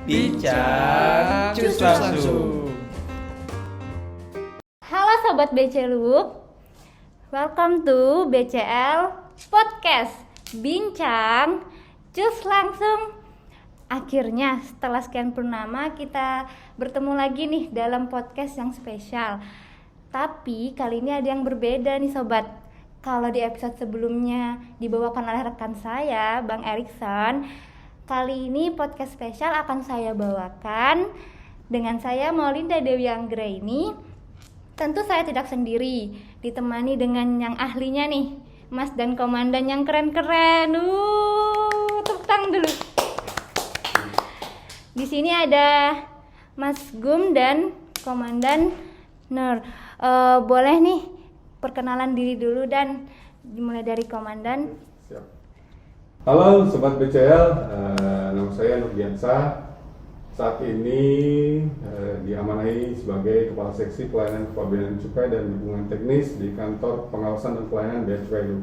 Bincang cus langsung. Halo Sobat BCLUK, welcome to BCL Podcast Bincang cus langsung. Akhirnya setelah sekian purnama kita bertemu lagi nih dalam podcast yang spesial. Tapi kali ini ada yang berbeda nih Sobat. Kalau di episode sebelumnya dibawakan oleh rekan saya, Bang Erikson, kali ini podcast spesial akan saya bawakan dengan saya Maulinda Dewi Anggraini. Tentu saya tidak sendiri, ditemani dengan yang ahlinya nih, Mas dan Komandan yang keren-keren. Tepuk tangan dulu. Di sini ada Mas Gum dan Komandan Nur. Boleh nih perkenalan diri dulu dan dimulai dari Komandan. Siap. Halo Sobat BCL, nama saya Nur Giansa. Saat ini diamanahi sebagai Kepala Seksi Pelayanan Kepabeanan Cukai dan Dukungan Teknis di Kantor Pengawasan dan Pelayanan Bea Cukai.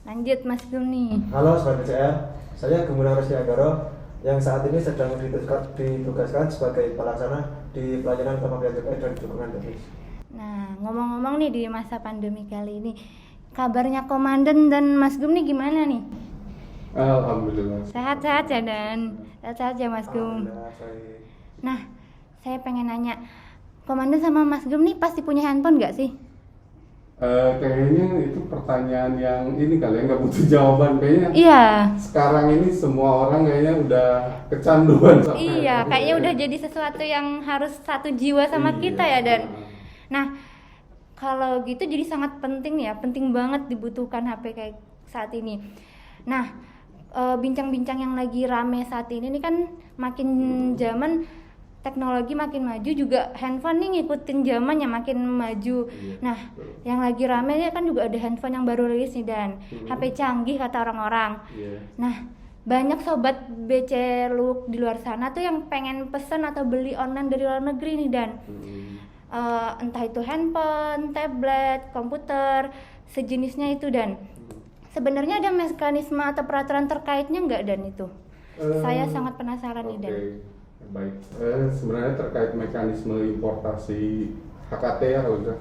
Lanjut Mas Gum nih. Halo Sobat BCL, saya Gumulang Resti Anggoro yang saat ini sedang ditugaskan sebagai pelaksana di Pelayanan Kepabeanan Cukai dan Dukungan Teknis. Nah, ngomong-ngomong nih di masa pandemi kali ini, kabarnya Komandan dan Mas Gum nih gimana nih? Alhamdulillah. Sehat-sehat ya dan sehat-sehat ya Mas Gum. Nah, saya pengen nanya, Komandan sama Mas Gum nih pasti punya handphone nggak sih? Kayaknya itu pertanyaan yang ini kali ya, nggak butuh jawaban kayaknya. Iya. Sekarang ini semua orang kayaknya udah kecanduan. Iya, kayaknya udah jadi sesuatu yang harus satu jiwa sama kita ya dan. Nah, kalau gitu jadi sangat penting ya, penting banget dibutuhkan HP kayak saat ini. Nah, bincang-bincang yang lagi rame saat ini kan makin zaman teknologi makin maju juga handphone nih ngikutin zamannya makin maju. Nah, yang lagi rame ya kan juga ada handphone yang baru rilis nih dan HP canggih kata orang-orang. Nah, banyak sobat BCLUK di luar sana tuh yang pengen pesen atau beli online dari luar negeri nih dan entah itu handphone, tablet, komputer, sejenisnya itu dan sebenarnya ada mekanisme atau peraturan terkaitnya nggak dan itu? Saya sangat penasaran nih dan. Baik, sebenarnya terkait mekanisme importasi HKT ya kalau bisa,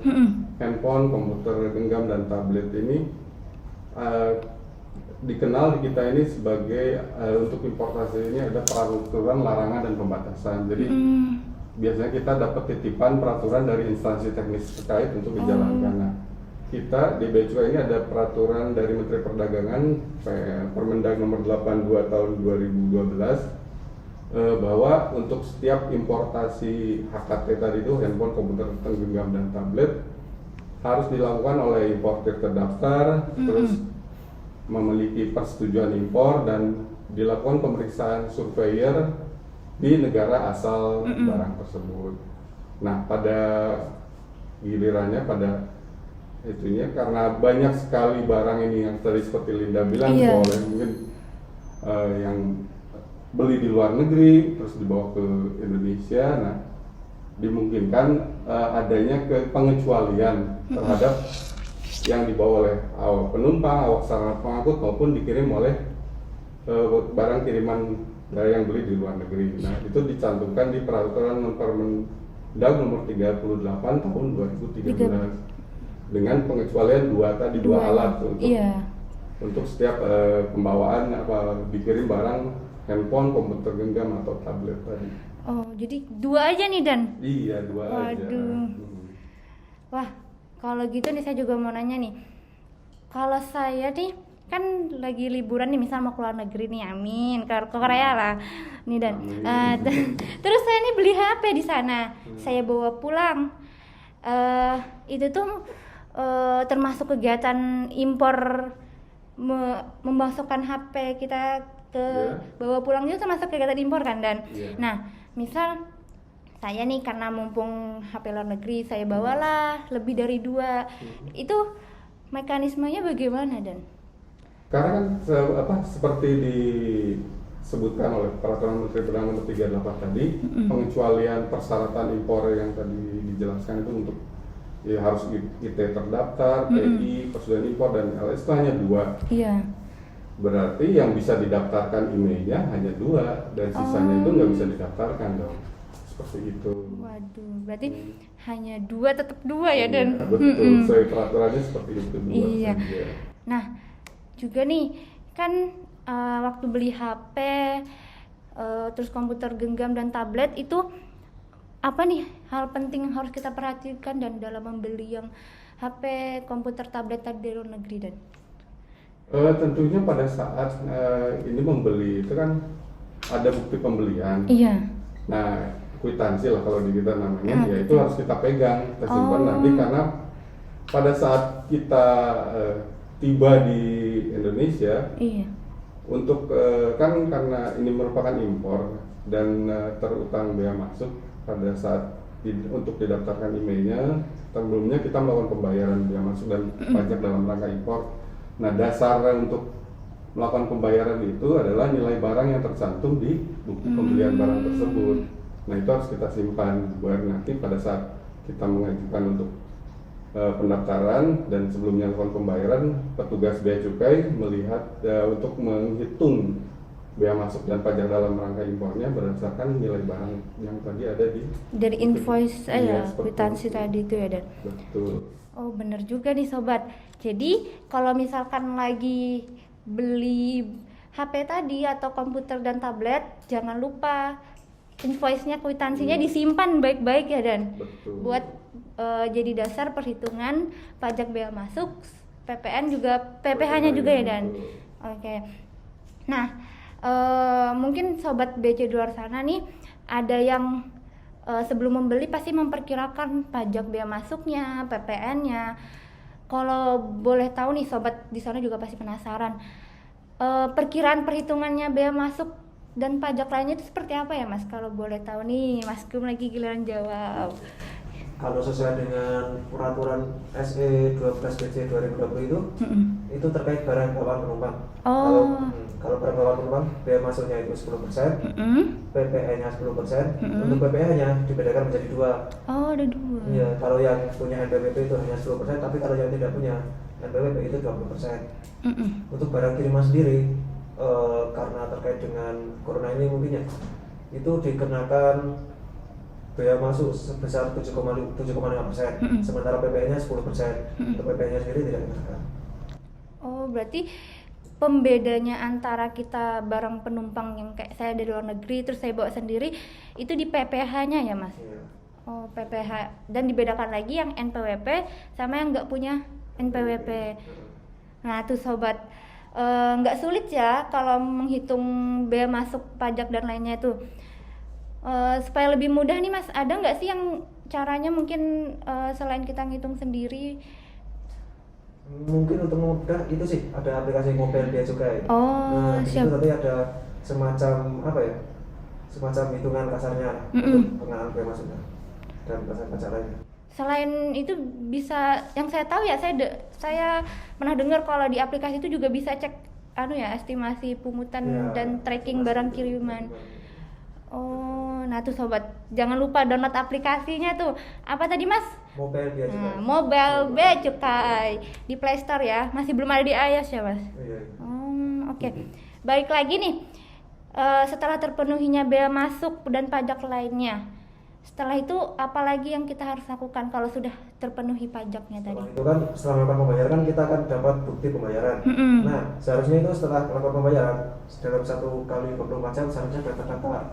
handphone, komputer genggam dan tablet ini dikenal di kita ini sebagai untuk importasi ini ada peraturan larangan dan pembatasan. Jadi biasanya kita dapat titipan peraturan dari instansi teknis terkait untuk dijalankan. Nah, kita di Bea Cukai ini ada peraturan dari Menteri Perdagangan Permendag nomor 82 tahun 2012 bahwa untuk setiap importasi HKT tadi itu handphone, komputer genggam dan tablet harus dilakukan oleh importir terdaftar, terus memiliki persetujuan impor dan dilakukan pemeriksaan surveyor di negara asal barang tersebut. Nah, pada gilirannya pada itunya karena banyak sekali barang ini yang tadi seperti Linda bilang boleh mungkin yang beli di luar negeri terus dibawa ke Indonesia. Nah, dimungkinkan adanya pengecualian terhadap yang dibawa oleh awak penumpang, awak sarana pengangkut maupun dikirim oleh barang kiriman dari yang beli di luar negeri. Nah, itu dicantumkan di peraturan Permendag nomor 38 tahun 2013 dengan pengecualian dua alat untuk setiap pembawaan dikirim barang handphone, komputer genggam atau tablet tadi. Oh, jadi dua aja nih dan? Iya, dua aja. Wah, kalau gitu nih saya juga mau nanya nih. Kalau saya nih kan lagi liburan nih, misal mau ke luar negeri nih, amin, ke Korea lah, nih dan. Terus saya nih beli HP di sana, saya bawa pulang. Itu tuh termasuk kegiatan impor memasukkan HP kita ke bawa pulang itu termasuk kegiatan impor kan dan nah misal saya nih karena mumpung HP luar negeri saya bawalah lebih dari 2 itu mekanismenya bagaimana dan? Karena kan seperti disebutkan oleh peraturan Menteri Perdagangan nomor 38 tadi pengecualian persyaratan impor yang tadi dijelaskan itu untuk harus IT terdaftar, PI, persetujuan impor dan LS itu hanya 2. berarti yang bisa didaftarkan emailnya hanya 2 dan sisanya itu nggak bisa didaftarkan dong, seperti itu. Waduh, berarti hanya 2 tetap 2 ya dan. Iya, betul, sesuai peraturannya seperti itu 2 Iya. saja. Nah, juga nih kan waktu beli HP, terus komputer genggam dan tablet itu apa nih hal penting yang harus kita perhatikan dan dalam membeli yang HP, komputer, tablet tadi dari luar negeri dan? Tentunya pada saat ini membeli itu kan ada bukti pembelian. Iya. Nah, kwitansi lah kalau di kita namanya, ya itu harus kita pegang, kita simpan nanti karena pada saat kita tiba di Indonesia, Iya. untuk kan karena ini merupakan impor dan terutang bea masuk pada saat untuk didaftarkan emailnya, sebelumnya kita melakukan pembayaran bea masuk dan pajak dalam rangka impor. Nah, dasar untuk melakukan pembayaran itu adalah nilai barang yang tercantum di bukti pembelian barang tersebut. Nah, itu harus kita simpan biar nanti pada saat kita mengajukan untuk pendaftaran dan sebelumnya melakukan pembayaran, petugas bea cukai melihat untuk menghitung bea masuk dan pajak dalam rangka impornya berdasarkan nilai barang yang tadi ada di Dari invoice Iya, ya, seperti kwitansi itu. tadi itu ya dan. Betul. Oh, bener juga nih sobat. Jadi kalau misalkan lagi beli HP tadi atau komputer dan tablet, jangan lupa invoice-nya, kwitansinya disimpan baik-baik ya dan. Betul. Buat jadi dasar perhitungan pajak bea masuk, PPN juga, PPh-nya juga ya dan. Betul. Oke. Nah, mungkin sobat BC di luar sana nih ada yang sebelum membeli pasti memperkirakan pajak bea masuknya, PPN-nya. Kalau boleh tahu nih sobat di sana juga pasti penasaran. Perkiraan perhitungannya bea masuk dan pajak lainnya itu seperti apa ya Mas? Kalau boleh tahu nih, Mas Kum lagi giliran jawab. Kalau sesuai dengan peraturan SE 12 BC 2020 itu terkait barang bawaan penumpang. Oh. Kalau barang bawaan penumpang bea masuknya itu 10%, PPN-nya 10%. Untuk PPN-nya dibedakan menjadi 2. Oh, ada 2. Iya, kalau yang punya NPWP itu hanya 10%, tapi kalau yang tidak punya NPWP itu 20%. Untuk barang kiriman sendiri, karena terkait dengan corona ini mungkin ya, itu dikenakan bea masuk sebesar 7,5%, sementara PPN-nya 10%. Untuk PPN-nya sendiri tidak dikenakan. Oh, berarti pembedanya antara kita barang penumpang yang kayak saya dari luar negeri terus saya bawa sendiri itu di PPh-nya ya Mas? Iya. Oh, PPh, dan dibedakan lagi yang NPWP sama yang nggak punya NPWP. Nah tuh sobat, nggak sulit ya kalau menghitung bea masuk, pajak dan lainnya itu. Supaya lebih mudah nih Mas, ada nggak sih yang caranya mungkin selain kita ngitung sendiri? Mungkin untuk mudah itu sih ada aplikasi mobile bea cukai. Oh, Nah, di situ siap. nanti ada semacam apa ya? Semacam hitungan kasarnya untuk pengenaan bea masuknya dan pajak lainnya. Selain itu bisa, yang saya tahu ya, saya pernah dengar kalau di aplikasi itu juga bisa cek estimasi pungutan Ya, dan tracking estimasi barang itu. kiriman. Oh, nah tuh sobat, jangan lupa download aplikasinya tuh. Apa tadi Mas? Mobile bea cukai. Nah, Mobile Bea Cukai di Play Store ya. Masih belum ada di iOS ya Mas? Iya. Oke. Balik lagi nih. Setelah terpenuhinya bea masuk dan pajak lainnya, setelah itu apalagi yang kita harus lakukan kalau sudah terpenuhi pajaknya tadi? Setelah itu kan setelah melakukan pembayaran kan kita akan dapat bukti pembayaran. Nah, seharusnya itu setelah melakukan pembayaran dalam 1 kali 24 jam seharusnya daftar.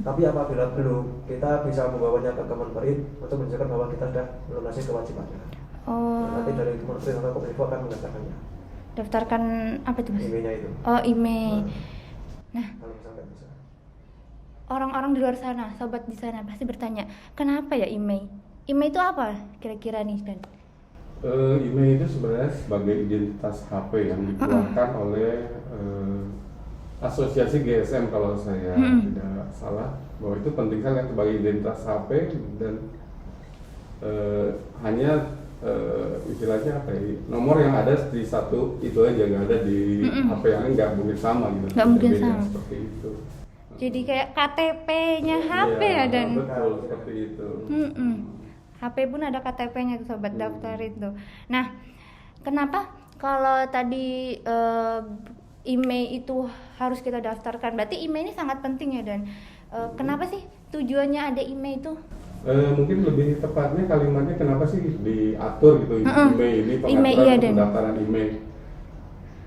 Tapi apabila belum, kita bisa membawanya ke Kemenperin untuk menunjukkan bahwa kita sudah melunasi kewajibannya. Oh, Nah, nanti dari Kemenperin atau Kominfo akan mendaftarkannya. daftarkan apa tuh Mas? Emailnya itu. Oh, email. Nah, Kalau misalnya nggak bisa. orang-orang di luar sana, sobat di sana pasti bertanya, kenapa ya email? Email itu apa kira-kira nih Dan? Email itu sebenarnya sebagai identitas HP yang dikeluarkan oleh Asosiasi GSM kalau saya tidak salah, bahwa itu penting sekali sebagai identitas HP dan hanya istilahnya apa ya, nomor yang ada di satu itu aja, nggak ada di HP yang lain, nggak mungkin sama gitu. Nggak mungkin Beda sama. seperti itu. Jadi kayak KTP-nya HP Iya, ya Dan? betul seperti itu. HP pun ada KTP-nya tuh sobat, daftar itu. Nah, kenapa kalau tadi email itu harus kita daftarkan. Berarti email ini sangat penting ya, dan kenapa sih tujuannya ada email itu? Mungkin lebih tepatnya kalimatnya kenapa sih diatur gitu email ini, pengaturan iya, pendaftaran email.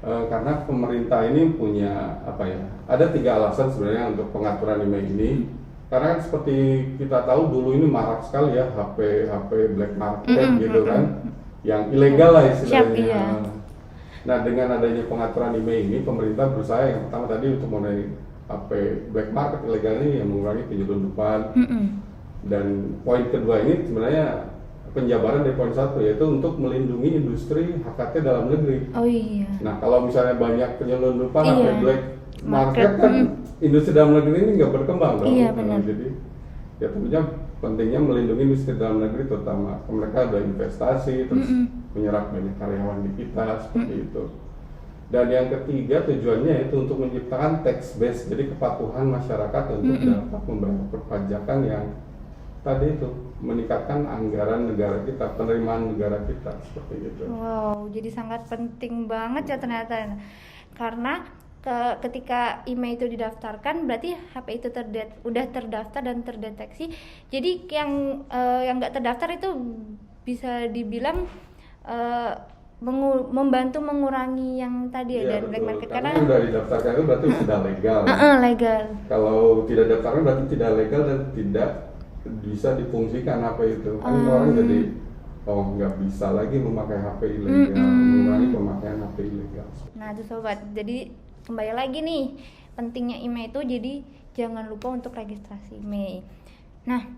Karena pemerintah ini punya apa ya? Ada 3 alasan sebenarnya untuk pengaturan email ini. Karena kan seperti kita tahu dulu ini marak sekali ya HP black market gitu kan, yang ilegal lah istilahnya. Iya. Nah, dengan adanya pengaturan email ini, pemerintah berusaha yang pertama tadi untuk mengenai HP black market ilegal ini yang mengurangi penyelundupan. Dan poin kedua ini sebenarnya penjabaran dari poin 1, yaitu untuk melindungi industri HKT dalam negeri. Oh iya. Nah, kalau misalnya banyak penyelundupan Iya. HP black market kan industri dalam negeri ini nggak berkembang dong. Iya, benar. Jadi ya tentunya pentingnya melindungi industri dalam negeri, terutama mereka ada investasi terus menyerap banyak karyawan di kita seperti itu. Dan yang ketiga tujuannya itu untuk menciptakan tax base, jadi kepatuhan masyarakat untuk dapat membayar perpajakan yang tadi itu meningkatkan anggaran negara kita, penerimaan negara kita seperti itu. Wow, jadi sangat penting banget ya ternyata. Karena ketika email itu didaftarkan, berarti HP itu udah terdaftar dan terdeteksi. Jadi yang nggak terdaftar itu bisa dibilang membantu mengurangi yang tadi ya, dari black market. Karena sudah didaftarkan itu berarti sudah legal. Legal. Kalau tidak daftarkan berarti tidak legal dan tidak bisa difungsikan HP itu. Kan orang jadi nggak bisa lagi memakai HP ilegal, mengurangi pemakaian HP ilegal. Nah itu sobat, jadi kembali lagi nih pentingnya email itu, jadi jangan lupa untuk registrasi email. Nah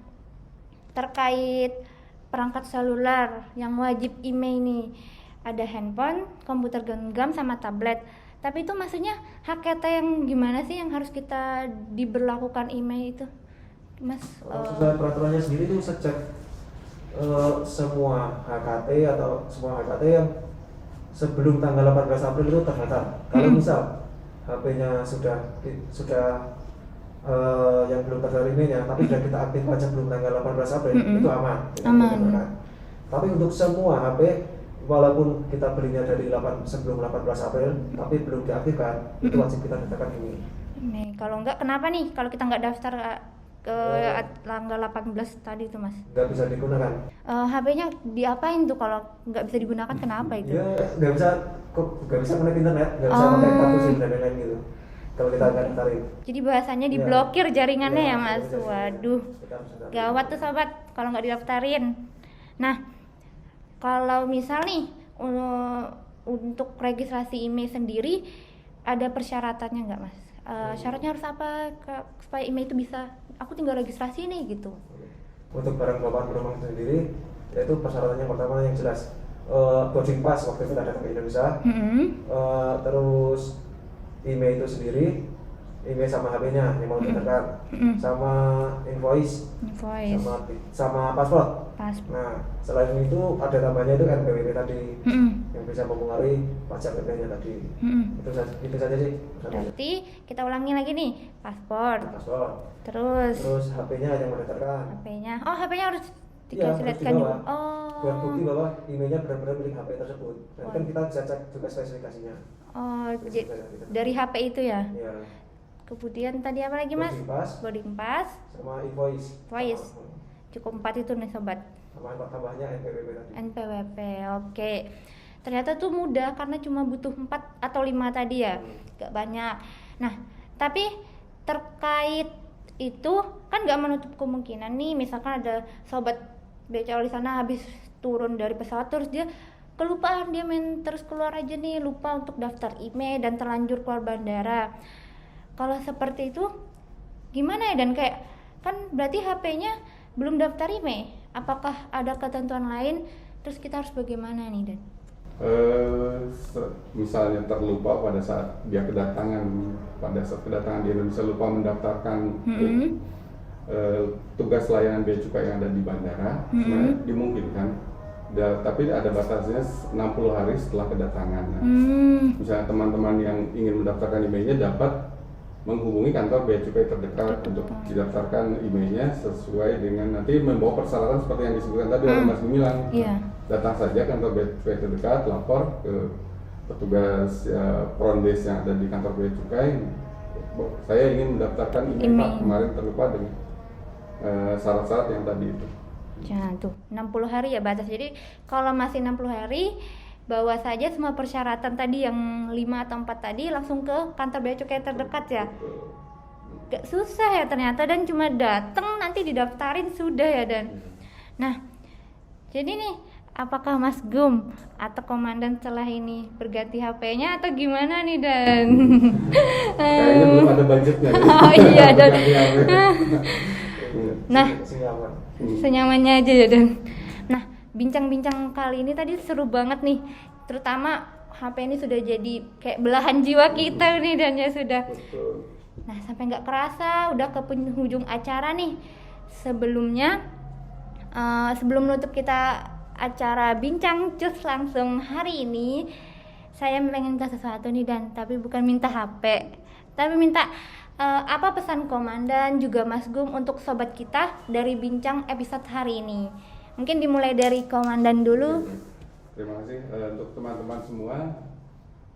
terkait perangkat seluler yang wajib email nih, ada handphone, komputer genggam sama tablet. Tapi itu maksudnya HKT yang gimana sih yang harus kita diberlakukan email itu, Mas? Sesuai peraturannya sendiri itu sejak semua HKT atau semua HKT yang sebelum tanggal 18 April itu terdaftar. Kalau misal HP-nya sudah yang belum terdaftar emailnya, tapi sudah kita aktif aja belum tanggal 18 April, itu aman. Tapi untuk semua HP, walaupun kita belinya dari sebelum 18 April, tapi belum diaktifkan, itu wajib kita daftarkan email. Nih, kalau enggak kenapa nih kalau kita enggak daftar ke tanggal 18 tadi itu, Mas? Nggak bisa digunakan. HP-nya diapain tuh kalau nggak bisa digunakan? Kenapa itu? Ya nggak bisa connect internet, nggak bisa pakai kartu SIM dan lain-lain gitu. Kalau kita nggak daftarin. Jadi bahasanya diblokir jaringannya ya, Mas? bisa. Waduh, gawat tuh sobat kalau nggak didaftarin. Nah, kalau misal nih untuk registrasi email sendiri ada persyaratannya nggak, Mas? Syaratnya harus apa supaya email itu bisa aku tinggal registrasi nih gitu? Untuk barang bawaan rumah sendiri, yaitu persyaratannya pertama yang jelas boarding pass waktu kita datang ke Indonesia, terus email itu sendiri, email sama HP-nya yang mau ditekan, sama invoice. Sama paspor. Nah, selain itu ada tambahnya itu NPWP tadi, yang bisa mempengaruhi pajak PP-nya tadi. Itu saja sih. Berarti kita ulangi lagi nih, paspor. Terus HP-nya yang mau ditekan. HP-nya harus Iya, dikasih juga. Buat bukti bahwa emailnya benar-benar milik HP tersebut. Dan kan kita bisa cek juga spesifikasinya. Dari HP itu ya? Iya. Kemudian tadi apa lagi, Mas? Boarding pass sama invoice. Cukup 4 itu nih sobat. Sama tambahnya NPWP tadi. NPWP, oke. Ternyata tuh mudah karena cuma butuh 4 atau 5 tadi ya, gak banyak. Nah, tapi terkait itu kan gak menutup kemungkinan nih, misalkan ada sobat BCL di sana habis turun dari pesawat terus dia kelupaan, dia main terus keluar aja nih, lupa untuk daftar email dan terlanjur keluar bandara. Kalau seperti itu gimana ya? Dan kayak kan berarti HP-nya belum daftar email, apakah ada ketentuan lain? Terus kita harus bagaimana nih, Dan? Misalnya terlupa pada saat dia kedatangan di Indonesia, lupa mendaftarkan tugas layanan bea cukai yang ada di bandara, sebenarnya dimungkinkan. Tapi ada batasnya 60 hari setelah kedatangan. Misalnya teman-teman yang ingin mendaftarkan emailnya dapat menghubungi kantor bea cukai terdekat untuk didaftarkan emailnya sesuai dengan nanti membawa persyaratan seperti yang disebutkan tadi oleh Mas Gemilang. Datang saja kantor bea cukai terdekat, lapor ke petugas front desk yang ada di kantor bea cukai, saya ingin mendaftarkan email Pak, kemarin terlupa dengan syarat-syarat yang tadi itu. Ya tuh 60 hari ya batas. Jadi kalau masih 60 hari bawa saja semua persyaratan tadi yang 5 atau 4 tadi langsung ke kantor bea cukai terdekat ya. Gak susah ya ternyata, dan cuma datang nanti didaftarin sudah ya. Dan nah jadi nih, apakah Mas Gum atau komandan setelah ini berganti HP-nya atau gimana nih Dan? Kayaknya belum ada budgetnya. Oh iya Dan. Nah, senyamannya aja ya Dan. Nah, bincang-bincang kali ini tadi seru banget nih, terutama HP ini sudah jadi kayak belahan jiwa kita nih Dan ya sudah. Nah, sampai nggak kerasa udah ke penghujung acara nih. Sebelumnya, sebelum menutup kita acara bincang cus langsung hari ini, saya pengen minta sesuatu nih Dan, tapi bukan minta HP, tapi minta apa pesan komandan juga Mas Gum untuk sobat kita dari bincang episode hari ini. Mungkin dimulai dari komandan dulu. Terima kasih untuk teman-teman semua.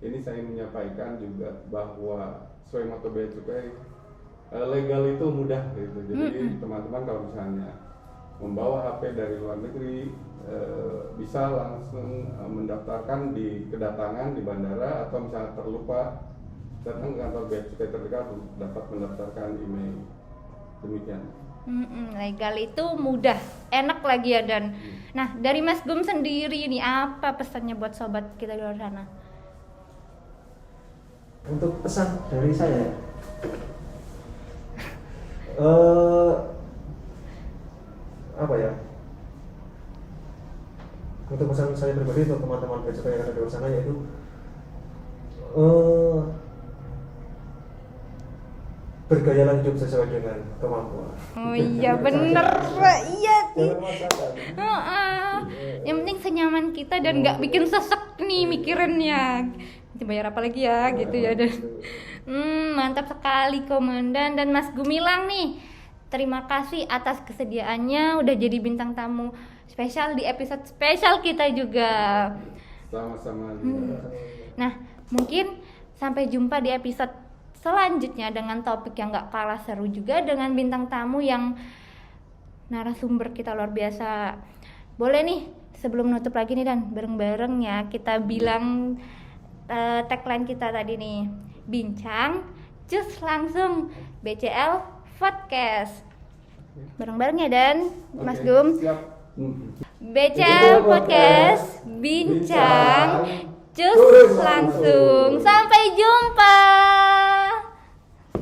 Ini saya menyampaikan juga bahwa sesuai moto bea cukai, legal itu mudah gitu. Jadi teman-teman kalau misalnya membawa HP dari luar negeri, bisa langsung mendaftarkan di kedatangan di bandara, atau misalnya terlupa datang ke kantor bea cukai terdekat untuk dapat mendaftarkan email. Demikian. Legal itu mudah, enak lagi ya Dan. Nah, dari Mas Gum sendiri nih, apa pesannya buat sobat kita di luar sana? Untuk pesan dari saya, apa ya? Untuk pesan saya pribadi untuk teman-teman bea cukai yang ada di luar sana, yaitu bergayalah hidup sesuai dengan kemampuan. Oh iya bener Pak, iya sih. Jangan memaksakan. Yang penting senyaman kita dan nggak bikin sesek nih mikirinnya. Nanti bayar apa lagi ya gitu ya Dan. Mantap sekali komandan dan Mas Gumilang nih. Terima kasih atas kesediaannya udah jadi bintang tamu spesial di episode spesial kita juga. Sama-sama. Nah, mungkin sampai jumpa di episode selanjutnya dengan topik yang gak kalah seru juga, dengan bintang tamu yang narasumber kita luar biasa. Boleh nih sebelum nutup lagi nih Dan, bareng-bareng ya kita bilang tagline kita tadi nih, bincang cus langsung BCL Podcast. Bareng-bareng ya Dan, Mas Gum. Siap. BCL Podcast, bincang cus langsung. Sampai jumpa.